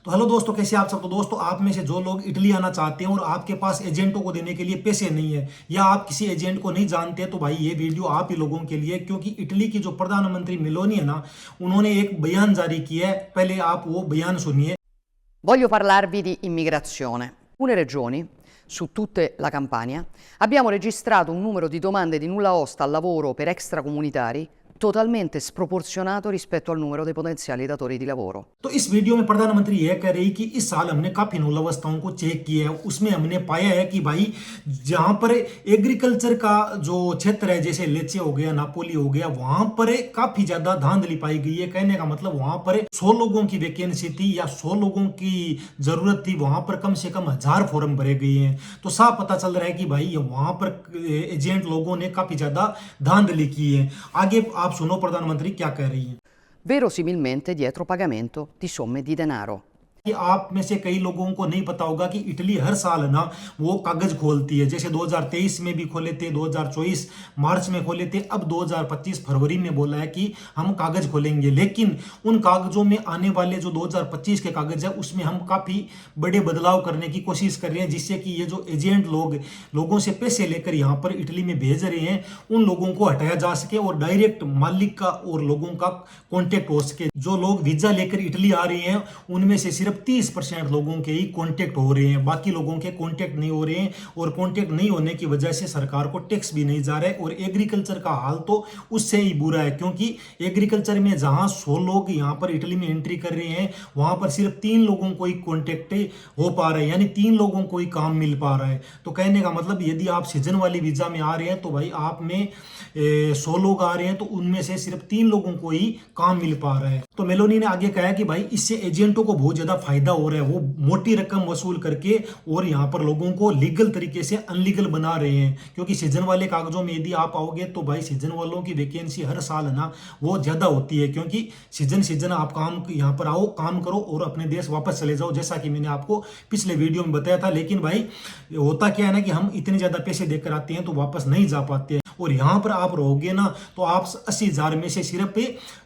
तो हेलो दोस्तों, कैसे आप सब। तो दोस्तों, आप में से जो लोग इटली आना चाहते हैं और आपके पास एजेंटों को देने के लिए पैसे नहीं है, या आप किसी एजेंट को नहीं जानते, तो भाई ये वीडियो आप ही लोगों के लिए। क्योंकि इटली की जो प्रधानमंत्री मेलोनी है ना, उन्होंने एक बयान जारी किया है। पहले आप वो बयान सुनिए। Voglio parlarvi di immigrazione. Alcune regioni, su tutta la Campania, abbiamo registrato un numero di domande di nulla osta al lavoro per extracomunitari totalmente sproporzionato rispetto al numero dei potenziali datori di lavoro. तो इस video में प्रधानमंत्री यह कह रही कि इस साल हमने काफी नौलवस्थाओं को चेक किया है। उसमें हमने पाया है कि भाई जहां पर एग्रीकल्चर का जो क्षेत्र है, जैसे लेचे हो गया, नापोली हो गया, वहां पर काफी ज्यादा धांधली पाई गई है। कहने का मतलब वहां पर 100 लोगों की वैकेंसी थी या 100 लोगों की जरूरत थी, वहां पर कम से कम 1000 फॉर्म भरे गए हैं। तो साफ पता चल रहा है कि भाई वहां पर एजेंट लोगों ने काफी ज्यादा धांधली की है। आगे आप सुनो प्रधानमंत्री क्या कह रही है। Verosimilmente dietro pagamento di somme di denaro. कि आप में से कई लोगों को नहीं पता होगा कि इटली हर साल ना वो कागज खोलती है। जैसे 2023 में भी खोले थे, 2024 मार्च में खोले थे, अब 2025 फरवरी में बोला है कि हम कागज खोलेंगे। लेकिन उन कागजों में आने वाले जो 2025 के कागज है, उसमें हम काफी बड़े बदलाव करने की कोशिश कर रहे हैं, जिससे कि ये जो एजेंट लोगों से पैसे लेकर यहाँ पर इटली में भेज रहे हैं, उन लोगों को हटाया जा सके और डायरेक्ट मालिक का और लोगों का कॉन्टेक्ट हो सके। जो लोग वीजा लेकर इटली आ रहे हैं, उनमें से सिर्फ 30% लोगों के ही कांटेक्ट हो रहे हैं, बाकी लोगों के कांटेक्ट नहीं हो रहे हैं। और कांटेक्ट नहीं होने की वजह से सरकार को टैक्स भी नहीं जा रहा है। और एग्रीकल्चर का हाल तो उससे ही बुरा है, क्योंकि एग्रीकल्चर में जहां 100 लोग यहां पर इटली में एंट्री कर रहे हैं, वहां पर सिर्फ 3 लोगों को ही कांटेक्ट हो पा रहा है, यानी 3 लोगों को ही काम मिल पा रहा है। तो कहने का मतलब, यदि आप सीजन वाली वीजा में आ रहे हैं, तो भाई आप में 100 लोग आ रहे हैं, तो उनमें से सिर्फ 3 लोगों को ही काम मिल पा रहा है। तो मेलोनी ने आगे कहा कि भाई इससे एजेंटों को बहुत ज्यादा फायदा हो रहा है। वो मोटी रकम वसूल करके और यहाँ पर लोगों को लीगल तरीके से अनलीगल बना रहे हैं। क्योंकि सीजन वाले कागजों में यदि आप आओगे, तो भाई सीजन वालों की वैकेंसी हर साल ना वो ज्यादा होती है। क्योंकि सीजन आप काम यहाँ पर आओ, काम करो और अपने देश वापस चले जाओ, जैसा कि मैंने आपको पिछले वीडियो में बताया था। लेकिन भाई होता क्या है ना, कि हम इतने ज्यादा पैसे देकर आते हैं तो वापस नहीं जा पाते हैं। और यहाँ पर आप रहोगे ना, तो आप 80,000 में से सिर्फ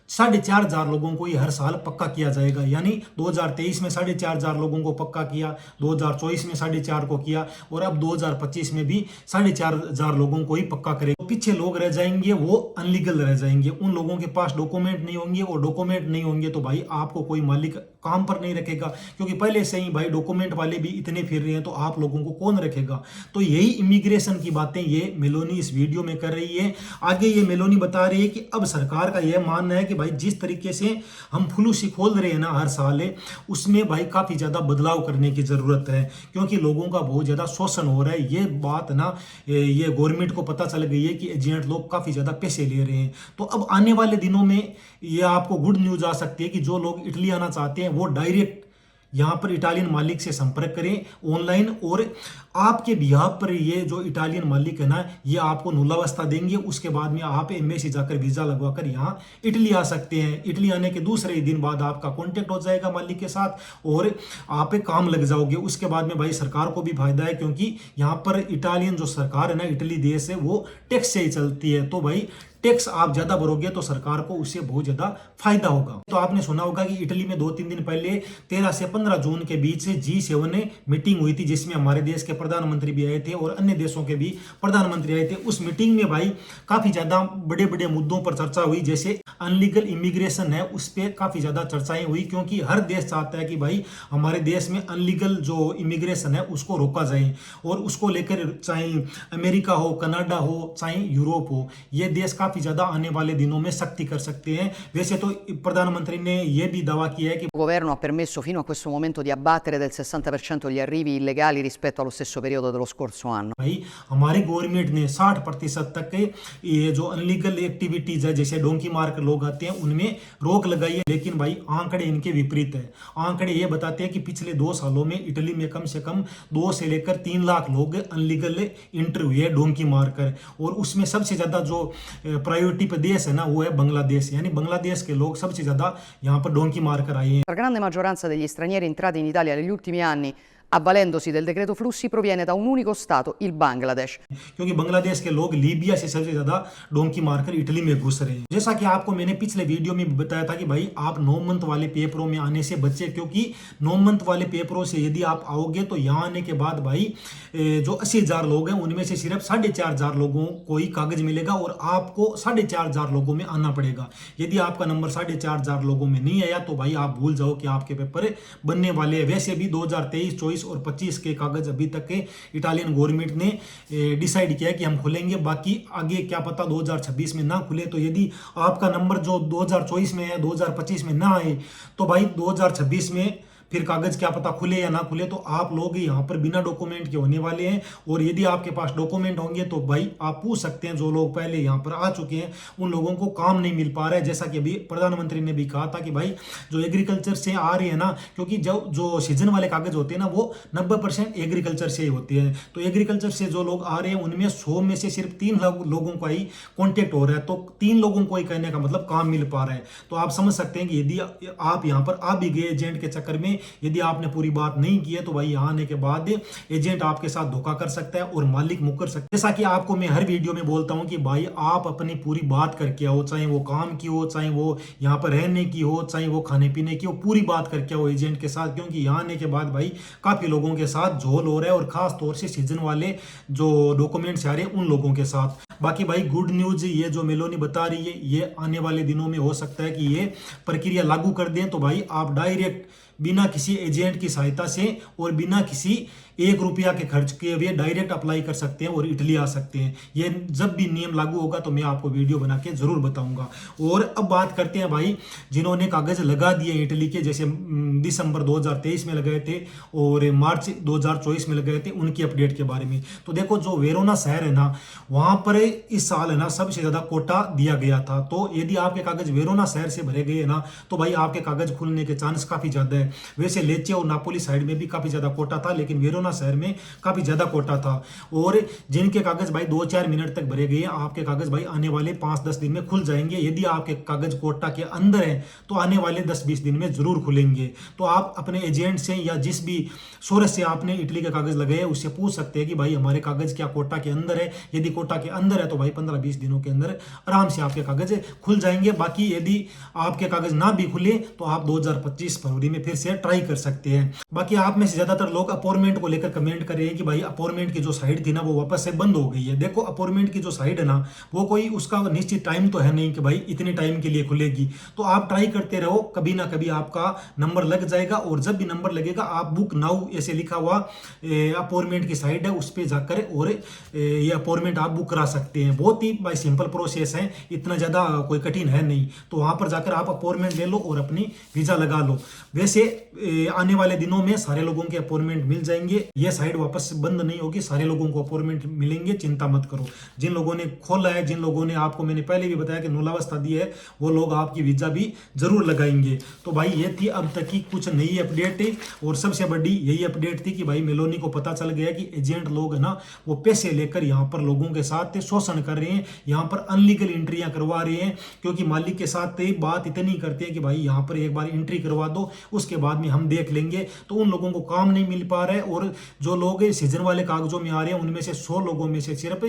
4,500 लोगों को ही हर साल पक्का किया जाएगा। यानी 2023 में 4,500 लोगों को पक्का किया, 2024 में 4,500 को किया, और अब 2025 में भी 4,500 लोगों को ही पक्का करेगा। पीछे लोग रह जाएंगे, वो अनलीगल रह जाएंगे। उन लोगों के पास डॉक्यूमेंट नहीं होंगे, और डॉक्यूमेंट नहीं होंगे तो भाई आपको कोई मालिक काम पर नहीं रखेगा। क्योंकि पहले से ही भाई डॉक्यूमेंट वाले भी इतने फिर रहे हैं, तो आप लोगों को कौन रखेगा। तो यही इमिग्रेशन की बातें ये मेलोनी इस वीडियो में कर रही है। आगे ये मेलोनी बता रही है कि अब सरकार का यह मानना है कि भाई जिस तरीके से हम फुलूसी खोल रहे हैं ना हर साल, उसमें भाई काफी ज्यादा बदलाव करने की जरूरत है। क्योंकि लोगों का बहुत ज्यादा शोषण हो रहा है। ये बात ना ये गवर्नमेंट को पता चल गई है कि एजेंट लोग काफी ज्यादा पैसे ले रहे हैं। तो अब आने वाले दिनों में ये आपको गुड न्यूज आ सकती है कि जो लोग इटली आना चाहते हैं, वो डायरेक्ट यहाँ पर इटालियन मालिक से संपर्क करें ऑनलाइन, और आपके बिहाफ पर ये जो इटालियन मालिक है ना, ये आपको नूलावस्था देंगे। उसके बाद में आप एम्बेसी जाकर वीजा लगवाकर यहाँ इटली आ सकते हैं। इटली आने के दूसरे ही दिन बाद आपका कांटेक्ट हो जाएगा मालिक के साथ, और आप काम लग जाओगे। उसके बाद में भाई सरकार को भी फायदा है, क्योंकि यहाँ पर इटालियन जो सरकार है ना, इटली देश है, वो टैक्स से ही चलती है। तो भाई टैक्स आप ज्यादा भरोगे तो सरकार को उससे बहुत ज्यादा फायदा होगा। तो आपने सुना होगा कि इटली में 2-3 दिन पहले 13 से 15 जून के बीच से G7 मीटिंग हुई थी, जिसमें हमारे देश के प्रधानमंत्री भी आए थे और अन्य देशों के भी प्रधानमंत्री आए थे। उस मीटिंग में भाई काफी ज्यादा बड़े बड़े मुद्दों पर चर्चा हुई। जैसे अनलीगल इमिग्रेशन है, उस पर काफी ज्यादा चर्चाएं हुई, क्योंकि हर देश चाहता है कि भाई हमारे देश में अनलीगल जो इमिग्रेशन है उसको रोका जाए। और उसको लेकर चाहे अमेरिका हो, कनाडा हो, चाहे यूरोप हो, ये देश काफी ज्यादा आने वाले दिनों में सख्ती कर सकते हैं। वैसे तो प्रधानमंत्री ने यह भी दावा किया है कि Il governo ha permesso fino a questo momento di abbattere del 60% gli arrivi illegali rispetto allo stesso periodo dello scorso anno. भाई हमारी गवर्नमेंट ने 60% तक के ये जो अनलीगल एक्टिविटीज है, जैसे डोंकी मार कर लोग आते हैं, उनमें रोक लगाई है। लेकिन भाई आंकड़े इनके विपरीत है। आंकड़े ये बताते हैं कि पिछले 2 सालों में इटली में कम से कम 2 से लेकर 3 लाख लोग अनलीगल एंट्री हुए है डोंकी मारकर। और उसमें सबसे ज्यादा जो प्रायोरिटी पे देश है ना, वो है बांग्लादेश। यानी बांग्लादेश के लोग सबसे ज्यादा यहाँ पर डोंकी मार कर आए हैं। La grande maggioranza degli stranieri entrati in Italia negli ultimi anni avvalendosi del decreto flussi, proviene da un unico Stato, il Bangladesh. क्योंकि बांग्लादेश के लोग लीबिया से सबसे ज्यादा डोंकी मारकर इटली में घुस रहे हैं। जैसा कि आपको मैंने पिछले वीडियो में बताया था कि भाई आप 9 मंथ वाले पेपरों में आने से बचे, क्योंकि 9 मंथ वाले पेपरों से यदि आप आओगे तो यहाँ आने के बाद भाई जो 80,000 लोग हैं उनमें से सिर्फ 4,500 लोगों को ही कागज मिलेगा और आपको 4,500 लोगों में आना पड़ेगा। यदि आपका नंबर 4,500 लोगों में नहीं आया तो भाई आप भूल जाओ कि आपके पेपर बनने वाले हैं। वैसे भी 2023, 24 और 25 के कागज अभी तक के इटालियन गवर्नमेंट ने डिसाइड किया कि हम खुलेंगे, बाकी आगे क्या पता 2026 में ना खुले। तो यदि आपका नंबर जो 2024 में है 2025 में ना आए तो भाई 2026 में फिर कागज क्या पता खुले या ना खुले, तो आप लोग यहाँ पर बिना डॉक्यूमेंट के होने वाले हैं। और यदि आपके पास डॉक्यूमेंट होंगे तो भाई आप पूछ सकते हैं, जो लोग पहले यहाँ पर आ चुके हैं उन लोगों को काम नहीं मिल पा रहा है। जैसा कि अभी प्रधानमंत्री ने भी कहा था कि भाई जो एग्रीकल्चर से आ रही है ना, क्योंकि जो सीजन वाले कागज होते हैं ना वो 90% एग्रीकल्चर से ही होते हैं। तो एग्रीकल्चर से जो लोग आ रहे हैं उनमें 100 में से सिर्फ 3 लोगों का ही कॉन्टेक्ट हो रहा है। तो 3 लोगों को ही कहने का मतलब काम मिल पा रहा है। तो आप समझ सकते हैं कि यदि आप यहाँ पर आ भी गए एजेंट के चक्कर में, यदि आपने पूरी बात नहीं की है तो भाई यहाँ आने के बाद एजेंट आपके साथ धोखा कर सकता है और मालिक मुकर सकता है। जैसा कि आपको मैं हर वीडियो में बोलता हूँ कि भाई आप अपनी पूरी बात करके आओ, चाहे वो काम की हो, चाहे वो यहाँ पर रहने की हो, चाहे वो खाने पीने की हो, पूरी बात करके आओ एजेंट के साथ। क्योंकि यहाँ आने के बाद भाई काफी लोगों के साथ झोल हो रहा है और खास तौर से सीजन वाले जो डॉक्यूमेंट्स आ रहे हैं उन लोगों के साथ। बाकी भाई गुड न्यूज ये जो मेलोनी बता रही है, ये आने वाले दिनों में हो सकता है कि ये प्रक्रिया लागू कर दें। तो भाई आप डायरेक्ट बिना किसी एजेंट की सहायता से और बिना किसी 1 रुपया के खर्च किए हुए डायरेक्ट अप्लाई कर सकते हैं और इटली आ सकते हैं। ये जब भी नियम लागू होगा तो मैं आपको वीडियो बना के जरूर बताऊंगा। और अब बात करते हैं भाई जिन्होंने कागज लगा दिए इटली के, जैसे दिसंबर 2023 में लगाए थे और मार्च 2024 में लगाए थे, उनकी अपडेट के बारे में। तो देखो जो वेरोना शहर है ना, वहां पर इस साल है ना सबसे ज्यादा कोटा दिया गया था। तो यदि आपके कागज वेरोना शहर से भरे गए ना तो भाई आपके कागज खुलने के चांस काफी ज्यादा है। वैसे लेचे और नापोली साइड में भी काफी ज्यादा कोटा था, लेकिन वेरोना शहर में काफी ज्यादा कोटा था। और जिनके कागज भाई 2-4 मिनट तक भरे गए, आपके कागज भाई आने वाले 5-10 दिन में खुल जाएंगे। यदि आपके कागज कोटा के अंदर है तो आने वाले 10-20 दिन में जरूर खुलेंगे। तो आप अपने एजेंट से या जिस भी सोर्स से आपने इटली के कागज लगाए उससे पूछ सकते हैं कि भाई हमारे कागज क्या कोटा के अंदर है। यदि कोटा के अंदर है तो भाई 15-20 दिनों के अंदर आराम से आपके कागज खुल जाएंगे। बाकी यदि आपके कागज ना भी खुले तो आप 2025 फरवरी में फिर से ट्राई कर सकते हैं। बाकी आप में से ज्यादातर लोग अपॉइंटमेंट को लेकर कमेंट कर रहे हैं कि भाई अपॉइंटमेंट की जो साइट थी ना वो वापस से बंद हो गई है। देखो अपॉइंटमेंट की जो साइट है ना वो कोई उसका निश्चित टाइम तो है नहीं कि भाई इतने टाइम के लिए खुलेगी। तो आप ट्राई करते रहो, कभी ना कभी आपका नंबर लग जाएगा। और जब भी नंबर लगेगा आप बुक नाउ ऐसे लिखा हुआ अपॉइंटमेंट की साइट है उस पर जाकर और ये अपॉइंटमेंट आप बुक करा सकते हैं। बहुत ही भाई सिंपल प्रोसेस है, इतना ज्यादा कोई कठिन है नहीं। तो वहां पर जाकर आप अपॉइंटमेंट ले लो और अपनी वीजा लगा लो। वैसे आने वाले दिनों में सारे लोगों के अपॉइंटमेंट मिल जाएंगे, ये साइट वापस बंद नहीं होगी, सारे लोगों को अपॉइंटमेंट मिलेंगे, चिंता मत करो। जिन लोगों ने खोला है, जिन लोगों ने आपको मैंने पहले भी बताया कि मूलावस्था दी है, वो लोग आपकी वीजा भी जरूर लगाएंगे। तो भाई ये थी अब तक की कुछ नई अपडेट और सबसे बड़ी यही अपडेट थी कि भाई मेलोनी को पता चल गया कि एजेंट लोग है ना वो पैसे लेकर यहाँ पर लोगों के साथ शोषण कर रहे हैं, यहाँ पर अनलीगल एंट्रियां करवा रहे हैं। क्योंकि मालिक के साथ बात इतनी करते हैं कि भाई यहाँ पर एक बार एंट्री करवा दो उसके बाद में हम देख लेंगे। तो उन लोगों को काम नहीं मिल पा रहा है और जो लोग सीजन वाले कागजों में आ रहे हैं उनमें से 100 लोगों में से सिर्फ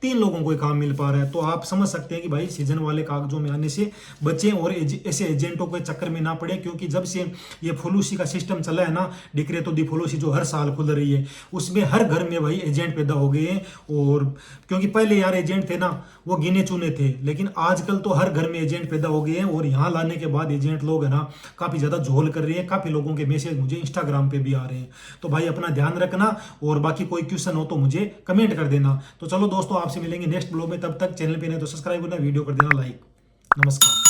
3 लोगों को ही काम मिल पा रहा है। तो आप समझ सकते हैं कि भाई सीजन वाले कागजों में आने से बचें और ऐसे एजेंटों के चक्कर में ना पड़े। क्योंकि जब से ये फुलूसी का सिस्टम चला है ना, डिक्रेतो दी फुलूसी जो हर साल खुल रही है, उसमें हर घर में भाई एजेंट पैदा हो गए हैं। और क्योंकि पहले यार एजेंट थे ना वो गिने चुने थे, लेकिन आजकल तो हर घर में एजेंट पैदा हो गए हैं। और यहाँ लाने के बाद एजेंट लोग है ना काफी ज्यादा झोल कर रहे हैं। काफी लोगों के मैसेज मुझे इंस्टाग्राम पे भी आ रहे हैं। तो भाई अपना ध्यान रखना और बाकी कोई क्वेश्चन हो तो मुझे कमेंट कर देना। तो चलो दोस्तों आपसे मिलेंगे नेक्स्ट ब्लॉग में, तब तक चैनल पे नहीं तो सब्सक्राइब करना, वीडियो कर देना लाइक। नमस्कार।